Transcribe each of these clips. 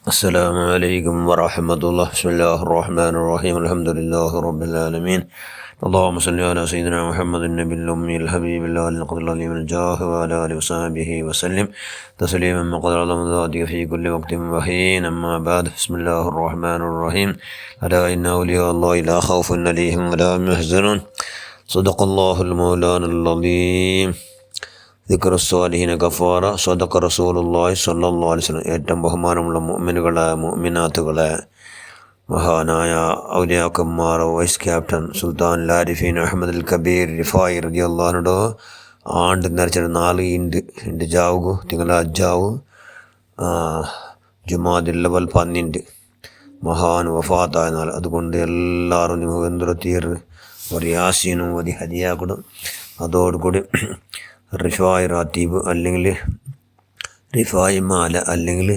السلام عليكم ورحمة الله. بسم الله الرحمن الرحيم. الحمد لله رب العالمين. اللهم صل على سيدنا محمد النبي الأمي الحبيب الله القدر العليم الجاه وعلى آله وصحبه وسلم تسليما من قدر الله ذاته في كل وقت وحين. أما بعد، بسم الله الرحمن الرحيم. ألا إن أولياء الله لا خوف عليهم ولا هم يحزنون. صدق الله المولانا العظيم. ദിക്റുസ്സാലിഹീന ഗഫാറ. സദഖ റസൂലുള്ളാഹി സ്വല്ലല്ലാഹു അലൈഹി വസല്ലം. ഏറ്റവും ബഹുമാനമുള്ള മുഅ്മിനുകളെ, മുഅ്മിനാത്തുകളെ, മഹാനായ ഔലിയാക്കന്മാർ, വൈസ് ക്യാപ്റ്റൻ സുൽത്താൻ ലാരിഫീൻ അഹമ്മദ് അൽ കബീർ റിഫായി റളിയല്ലാഹു അൻഹു ആണ്ട് നേർച്ചയുടെ 4 ಇಂಡು ಜಾವುಗು ತಿಂಗಳಾಜಾವು ജുമാദിൽ അവൽ 12 മഹാൻ വഫാത്തായ നാൾ. അതുകൊണ്ട് എല്ലാവരും നിങ്ങൾ എന്തൊരു ഒരു യാസീനും ഒരു ഹദിയാക്കൂടും. അതോടുകൂടി റിഫായ് റാത്തീബ് അല്ലെങ്കിൽ റിഫായ് മാല അല്ലെങ്കിൽ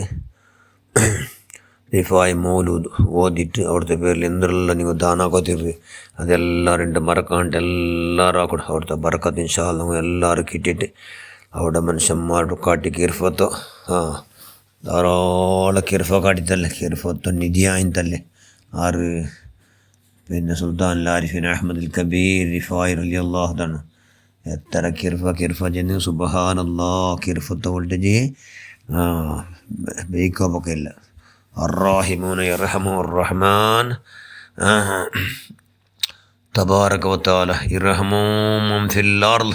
റിഫായ് മൗലൂദ് ഓതിയിട്ട് അവിടുത്തെ പേരിൽ എന്തെല്ലാം നിങ്ങൾ ദാനാക്കത്തിറ് അതെല്ലാവരും മറക്കാണ്ട് എല്ലാവരും ആക്കൂടെ അവിടുത്തെ ബർക്കത്ത് ഇൻഷാ അല്ലാഹ് എല്ലാവരും കിട്ടിയിട്ട് അവിടെ മനുഷ്യന്മാരോട് കാട്ടി കിർഫത്തോ ധാരാളം കിർഫ കാട്ടിത്തല്ലേ, കിർഫത്തോ നിധിയായിത്തല്ലേ. ആറ് പിന്നെ സുൽത്താൻ ലാരിഫിൻ അഹമ്മദ് അൽ കബീർ റിഫായ് റളിയല്ലാഹു അൻഹു എത്ര കിർഫ ചെന്ന് സുബ്ഹാനല്ലാഹ് കിർഫത്തെ വോൾട്ടേജ് ബേക്കോപ്പൊക്കെ ഇല്ല. അർറാഹിമൂന യർഹമുർ റഹ്മാൻ തബാറക വതആല ഇർഹമൂ മൻ ഫിൽ അർള്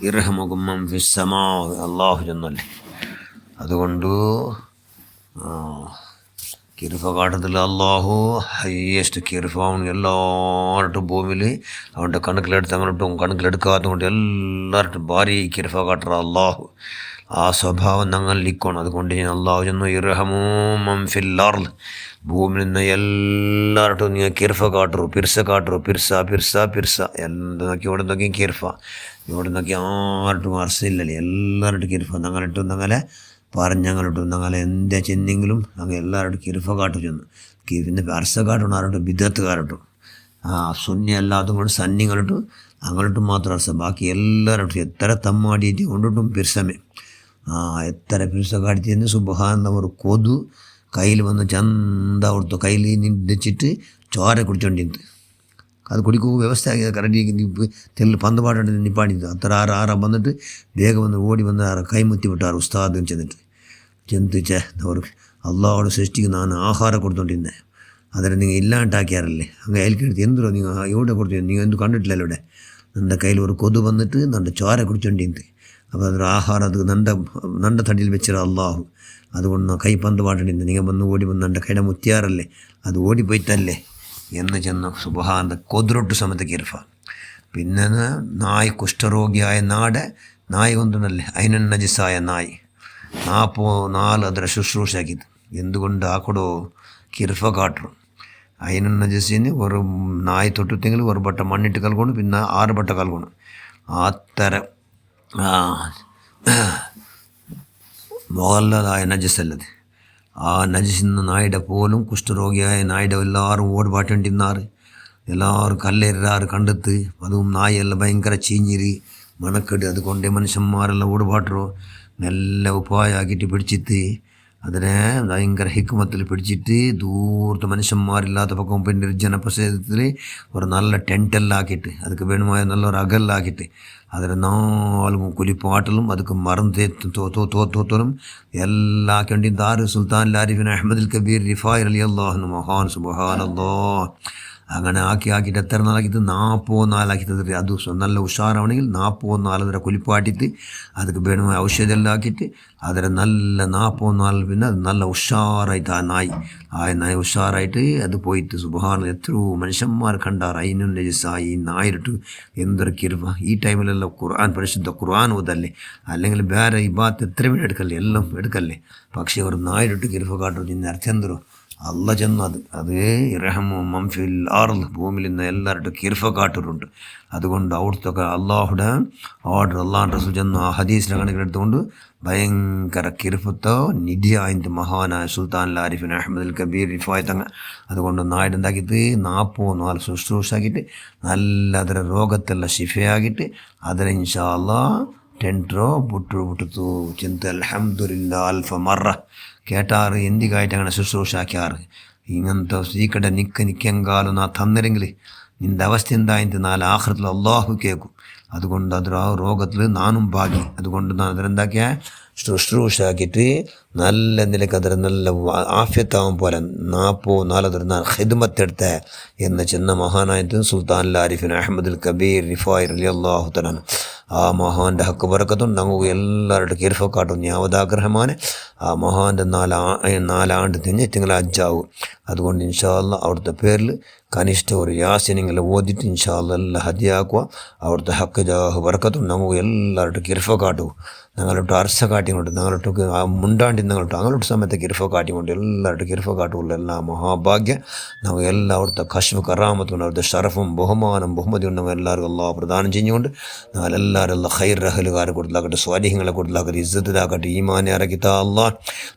ഇർഹമുകും മൻ ഫിസ് സമാ. അല്ലാഹു ജന്നല്ലേ. അതുകൊണ്ട് കിർഫ കാട്ടത്തിൽ അള്ളാഹു ഹയ്യസ്റ്റ് കിർഫാണ് എല്ലാവരുടെ ഭൂമിയിൽ അവൻ്റെ കണക്കിലെടുത്ത് അങ്ങോട്ടും കണക്കിലെടുക്കാത്തതും കൊണ്ട് എല്ലാവരുടെ ഭാര്യ കിർഫ കാട്ടറ അള്ളാഹു. ആ സ്വഭാവം ഞങ്ങളിലിക്കണം. അതുകൊണ്ട് ഞാൻ അള്ളാഹു ചെന്നു ഇർഹമൂ മൻ ഫിൽ അർള് ഭൂമിയിൽ നിന്ന് എല്ലാവരും നിങ്ങൾ കിർഫ കാട്ടറു, പിർസ കാട്ടറു, പിർസ പിർസ പിർസ എന്ത് നോക്കി ഇവിടെ നോക്കിയും കിർഫ. ഇവിടെ നോക്കി ആർട്ടും അർസില്ലല്ലേ, എല്ലാവരുടെ കിർഫ ഞങ്ങളിട്ടും ഞങ്ങളെ പറഞ്ഞങ്ങളിട്ടും ഞങ്ങളെ എന്താ ചെന്നെങ്കിലും അങ്ങ് എല്ലാവരോടും കിർഫ കാട്ടു ചെന്നു. പിന്നെ അർസ കാട്ടണം ആരോട്ടും ബിദത്ത് കാരട്ടും സുന്നി അല്ലാതും കൊണ്ട് സന്നിങ്ങളിട്ടും അങ്ങോട്ടും മാത്രം അർസ. ബാക്കി എല്ലാവരോട്ടും എത്ര തമ്മാടിയിട്ട് കൊണ്ടിട്ടും പിർസമേ എത്ര പിർസ കാട്ടിച്ചെന്ന് സുബ്ഹാനല്ലാഹ്. ഒരു കൊതു കയ്യിൽ വന്ന് ചന്ത കൊടുത്തു കയ്യിൽ വെച്ചിട്ട് ചോര കുടിച്ചോണ്ടിരുന്നത്. അത് കുടിക്കുക വ്യവസ്ഥ കറക്റ്റ് തെല്ല് പന്ത് പാട്ടുണ്ട് നിപ്പാണിത്. അത്ര ആറാ വന്നിട്ട് വേഗം വന്ന് ഓടി വന്ന് കൈമുത്തി വിട്ടാറ് ഉസ്താദ് ചെന്നിട്ട് അവർക്ക് അള്ളാഹോട് സൃഷ്ടിക്ക് ഞാൻ ആഹാരം കൊടുത്തോണ്ടിരുന്നത്. അതിനെ നിങ്ങൾ ഇല്ലാണ്ടാക്കിയാറല്ലേ അങ്ങ് അയൽക്കെടുത്ത് എന്തോ നിങ്ങൾ എവിടെ കൊടുത്തു നിങ്ങൾ എന്ത് കണ്ടിട്ടില്ലല്ലോ. ഇവിടെ എൻ്റെ കയ്യിൽ ഒരു കൊതു വന്നിട്ട് എൻ്റെ ചോര കുടിച്ചോണ്ടിരുന്നത്. അപ്പോൾ അതൊരു ആഹാരം അത് നണ്ട തടിയിൽ വെച്ചിറ അള്ളാഹു. അതുകൊണ്ട് കൈ പന്ത് പാട്ടിട്ടുണ്ട് നിങ്ങൾ വന്ന് ഓടി വന്ന് എൻ്റെ കൈയുടെ മുത്തിയാറല്ലേ അത് ഓടിപ്പോയിട്ടല്ലേ എന്ന് ചെന്ന് സുബ്ഹാനല്ലാഹ് കൊതിരൊട്ട് സമയത്ത് കിർഫ. പിന്നെ നായ് കുഷ്ഠരോഗിയായ നായ് കൊണ്ടുണ്ടല്ലേ അതിന് നജിസായ നായ് 44 ಅದರ ശുശ്രൂഷാക്കിയത്. എന്തുകൊണ്ട് ആക്കടോ കിർഫ കാട്ടണം. അതിന് നജസിന് ഒരു നായ് തൊട്ടിട്ടെങ്കിൽ ഒരു ബട്ട മണ്ണിട്ട് കൽക്കണം, പിന്നെ 6 ബട്ട കൽക്കണം. അത്തരം മുഗല്ലദായ നജസല്ലത്. ആ നജസിന്ന് നായുടെ പോലും കുഷ്ഠരോഗിയായ നായുടെ എല്ലാവരും ഓടിപ്പാട്ടിണ്ടിരുന്നാറ്. എല്ലാവരും കല്ലെറാറ് കണ്ടെത്ത്. അതും നായെല്ലാം ഭയങ്കര ചീഞ്ഞിരി മണക്കെട്. അതുകൊണ്ട് മനുഷ്യന്മാരെല്ലാം ഓടുപാട്ടറോ നല്ല ഉപായാക്കിയിട്ട് പിടിച്ചിട്ട് അതിനെ ഭയങ്കര ഹിക്മത്തിൽ പിടിച്ചിട്ട് ദൂരത്ത് മനുഷ്യന്മാരില്ലാത്ത പക്കം പിന്നെ നിർജ്ജനപ്രദേശത്തിൽ ഒരു നല്ല ടെൻറ്റെല്ലാം ആക്കിയിട്ട് അതുക്ക് വേണമായ നല്ലൊരു അകലാക്കിയിട്ട് അതിന് 4 കുലിപ്പാട്ടലും അതുക്ക് മറന്ന് തോത്തലും എല്ലാം ആക്കേണ്ടി ദാറ് സുൽത്താൻ ലാരിഫിൻ അഹമ്മദ് അൽ കബീർ റിഫായ് റളിയല്ലാഹു അൻഹു മഹാൻ സുബ്ഹാനല്ലാഹ്. അങ്ങനെ ആക്കിയിട്ട് എത്ര നാളാക്കിയിട്ട് 44 ആക്കിയിട്ട് അത് നല്ല ഉഷാറാവണമെങ്കിൽ 44 കുലിപ്പാട്ടിയിട്ട് ಅದಕ್ಕೆ ಬೇಣമായ ಔಷಧಿ ಎಲ್ಲ ಹಾಕಿಟ್ಟು ಅದರ നല്ല 44 പിന്നെ അത് നല്ല ഉഷാറായിട്ട് ആ നായ് ഉഷാറായിട്ട് അത് പോയിട്ട് സുബ്ഹാനല്ലാഹ് എത്രയോ മനുഷ്യന്മാർ കണ്ടാർ. അതിനും നജസായി നായിരിട്ട് എന്തൊരു കിർഫ. ഈ ടൈമിലെല്ലാം പരിശുദ്ധ ഖുർആൻ ഓതല്ലേ, അല്ലെങ്കിൽ ಬೇರೆ ഇബാദത്ത് എത്ര വേണം എടുക്കല്ലേ, എല്ലാം എടുക്കല്ലേ. പക്ഷേ ഒരു നായിരിട്ട് കിർഫ കാട്ടും ഇന്ന് അർത്ഥം എന്തോ അല്ല ചെന്നു അത് ഇർഹമു മൻ ഫിൽ അർള് ഭൂമിയിൽ നിന്ന് എല്ലാവരുടെ കിർഫ കാട്ടറുണ്ട്. അതുകൊണ്ട് അവിടുത്തെ അള്ളാഹുടെ ഓർഡർ അള്ളാഹ് റസൂൽ ചെന്നു ആ ഹദീസിനെ കണക്കിലെടുത്തുകൊണ്ട് ഭയങ്കര കിർഫത്തോ നിധിയായിട്ട് മഹാനായ സുൽത്താൻ ലാരിഫിൻ അഹമ്മദ് അൽ കബീർ റിഫായ് തങ്ങ. അതുകൊണ്ട് നായിടെന്താക്കിയിട്ട് 44 ശുശ്രൂഷാക്കിയിട്ട് നല്ല ಅದರ ರೋಗತ್ತೆಲ್ಲ ಶಿಫೆಯಾಗಿಟ್ಟು ಅದರ ಇನ್ಶಾ ಅಲ್ಲಾ ಟೆಂಟ್ರೋ ಬಿಟ್ಟಿತು ಚಿಂತೆ ಅಲ್ಹಮ್ದುಲಿಲ್ಲಾ ಅಲ್ಫ ಮರ್ರ കേട്ടാറ് എന്തിക്കായിട്ട് അങ്ങനെ ശുശ്രൂഷാക്കാറ് ഇങ്ങനത്തെ സീക്കടെ നിക്കെങ്കാലും നാ തന്നിരെങ്കിൽ നിൻ്റെ അവസ്ഥ എന്തായിട്ട് നാല് ആഖിറത്തിൽ അള്ളാഹു കേൾക്കും. അതുകൊണ്ട് അത് ആ രോഗത്തിൽ നാനും ഭാഗി. അതുകൊണ്ട് ഞാൻ അതിലെന്താക്കിയ ശുശ്രൂഷാക്കിയിട്ട് നല്ല നിലക്ക് അതിൽ നല്ല ആഫ്യത്താവും പോലെ നാലതൊരു ഞാൻ ഖിദ്മത്തെടുത്ത എന്ന ചെന്ന മഹാനായിട്ട് സുൽത്താൻ ആരിഫിൻ അഹമ്മദുൽ കബീർ റിഫായി റളിയല്ലാഹു തആല ആ മഹാൻ്റെ ഹക്ക് ബറക്കത്തും ഞങ്ങൾക്ക് എല്ലാവരുടെ കിർഫക്കാട്ടും യാവതാഗ്രഹമാണ്. ആ മഹാൻ്റെ നാലാണ്ട് തിങ്കൾ അജ്ജാവും. അതുകൊണ്ട് ഇൻഷാ അല്ലാ അവിടുത്തെ പേരിൽ കനിഷ്ഠ ഒരു യാസിനിങ്ങളെ ഓതിട്ട് ഇൻഷാ അല്ലാ എല്ലാം ഹദിയാക്കുക. അവിടുത്തെ ഹക്ക് ജാഹ് ബറക്കത്തും നമുക്ക് എല്ലാവരുടെ കിർഫക്കാട്ടും ഞങ്ങളോട്ട് അർസ കാട്ടിക്കൊണ്ട് ഞങ്ങളോട്ട് ആ മുണ്ടാണ്ടി ഞങ്ങളോട്ട് അങ്ങോട്ട് സമയത്ത് കിർഫ കാട്ടിക്കൊണ്ട് എല്ലാവരുടെ കിർഫ കാട്ടുള്ള എല്ലാ മഹാഭാഗ്യം നമുക്ക് എല്ലാവിടുത്തെ കശ്മ കറാമത്തും അവിടുത്തെ ഷറഫും ബഹുമാനം ബഹുമതിയും നമ്മൾ എല്ലാവർക്കും അള്ളാഹു പ്രദാനം ചെയ്യുകൊണ്ട് ഞങ്ങളെല്ലാവരും എല്ലാ ഖൈർ റഹലുകാരെ കൊടുത്താക്കട്ടെ, സ്വാലിഹ്യങ്ങളെ കൊടുത്താക്കട്ടെ, ഇസ്സത്തിലാക്കട്ടെ, ഈമാനെ ഇറക്കിത്താ അള്ളാഹ്,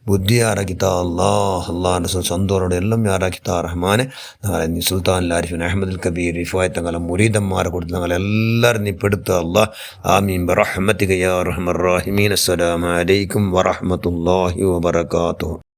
ബുദ്ധി ഇറക്കിത്താ അള്ളാഹിൻ്റെ സന്തോറോടെ എല്ലാം ഇറക്കിത്താ റഹ്മാനെ. ഞങ്ങളെ സുൽത്താൻ ആരിഫിൻ അഹമ്മദുൽ കബീർ റിഫായ് തങ്ങളെ മുരീദന്മാരെ കൊടുത്ത് ഞങ്ങളെല്ലാവരും നീ പെടുത്തുക അള്ളാഹ്. ആമീൻ ബിറഹ്മതിക യാ അർഹമർ റഹീമീൻ. അസ്സലാമു അലൈക്കും വറഹ്മത്തുള്ളാഹി വബറകാതുഹു.